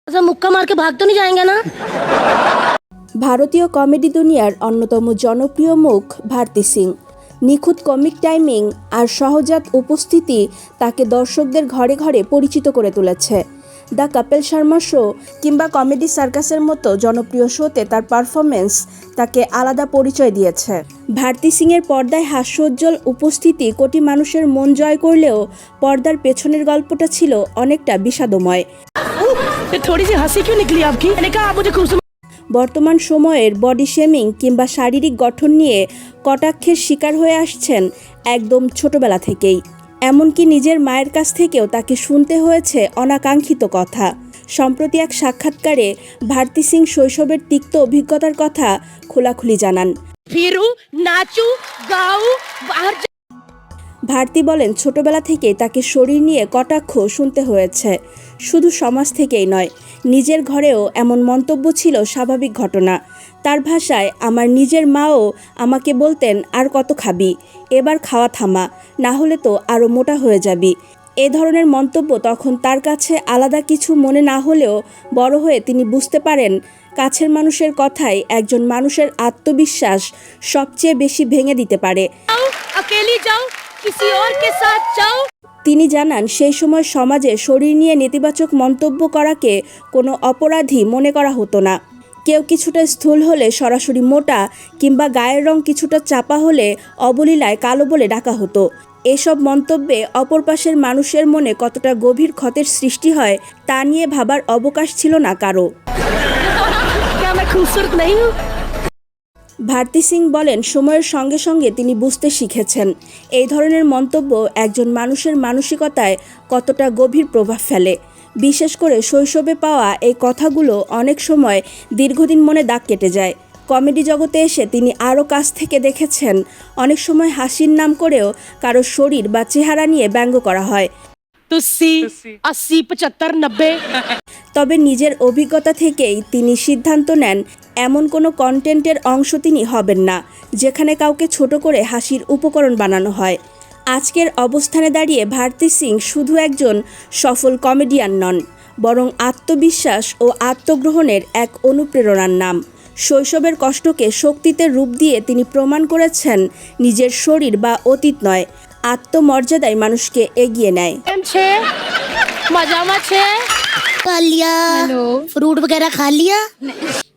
अच्छा मुक्का मार के भाग तो नहीं जाएंगे ना। ভারতীয় কমেডি দুনিয়ার অন্যতম জনপ্রিয় মুখ ভারতী সিং। নিখুঁত কমিক টাইমিং আর সহজাত উপস্থিতি তাকে দর্শকদের ঘরে ঘরে পরিচিত করে তুলেছে। দ্য কপিল শর্মা শো কিংবা কমেডি সার্কাসের মতো জনপ্রিয় শোতে তার পারফরমেন্স তাকে আলাদা পরিচয় দিয়েছে। ভারতী সিংয়ের পর্দায় হাস্যোজ্জ্বল উপস্থিতি কোটি মানুষের মন জয় করলেও পর্দার পেছনের গল্পটা ছিল অনেকটা বিষাদময়। বর্তমান সময়ের বডি শেমিং কিংবা শারীরিক গঠন নিয়ে কটাক্ষের শিকার হয়ে আসছেন একদম ছোটবেলা থেকেই। এমনকি নিজের মায়ের কাছ থেকেও তাকে শুনতে হয়েছে অনাকাঙ্ক্ষিত কথা। সম্প্রতি এক সাক্ষাৎকারে ভারতী সিং শৈশবের তিক্ত অভিজ্ঞতার কথা খোলাখুলি জানান। ভারতী বলেন, ছোটবেলা থেকেই তাকে শরীর নিয়ে কটাক্ষ শুনতে হয়েছে। শুধু সমাজ থেকেই নয়, নিজের ঘরেও এমন মন্তব্য ছিল স্বাভাবিক ঘটনা। তার ভাষায়, আমার নিজের মাও আমাকে বলতেন, আর কত খাবি, এবার খাওয়া থামা, না হলে তো আরও মোটা হয়ে যাবি। এ ধরনের মন্তব্য তখন তার কাছে আলাদা কিছু মনে না হলেও বড় হয়ে তিনি বুঝতে পারেন কাছের মানুষের কথাই একজন মানুষের আত্মবিশ্বাস সবচেয়ে বেশি ভেঙে দিতে পারে। তিনি জানান, সেই সময় সমাজে শরীর নিয়ে নেতিবাচক মন্তব্য করাকে কোনো অপরাধী মনে করা হতো না। কেউ কিছুটা স্থূল হলে সরাসরি মোটা কিংবা গায়ের রং কিছুটা চাপা হলে অবলীলায় কালো বলে ডাকা হতো। এসব মন্তব্যে অপর পাশের মানুষের মনে কতটা গভীর ক্ষতের সৃষ্টি হয় তা নিয়ে ভাবার অবকাশ ছিল না কারো। ভারতী সিং বলেন, সময়ের সঙ্গে সঙ্গে তিনি বুঝতে শিখেছেন এই ধরনের মন্তব্য একজন মানুষের মানসিকতায় কতটা গভীর প্রভাব ফেলে। বিশেষ করে শৈশবে পাওয়া এই কথাগুলো অনেক সময় দীর্ঘদিন মনে দাগ কেটে যায়। কমেডি জগতে এসে তিনি আরও কাছ থেকে দেখেছেন অনেক সময় হাসির নাম করেও কারো শরীর বা চেহারা নিয়ে ব্যঙ্গ করা হয়। তবে নিজের অভিজ্ঞতা থেকেই তিনি সিদ্ধান্ত নেন এমন কোনো কন্টেন্টের অংশ তিনি হবেন না যেখানে কাউকে ছোট করে হাসির উপকরণ বানানো হয়। আজকের অবস্থানে দাঁড়িয়ে ভারতী সিং শুধু একজন সফল কমেডিয়ান নন, বরং আত্মবিশ্বাস ও আত্মগ্রহণের এক অনুপ্রেরণার নাম। শৈশবের কষ্টকে শক্তিতে রূপ দিয়ে তিনি প্রমাণ করেছেন নিজের শরীর বা অতীত নয়, আত্মমর্যাদায় মানুষকে এগিয়ে নেয়। खा लिया, फ्रूट वगैरह खा लिया।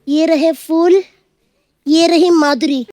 ये रहे फूल, ये रही माधुरी।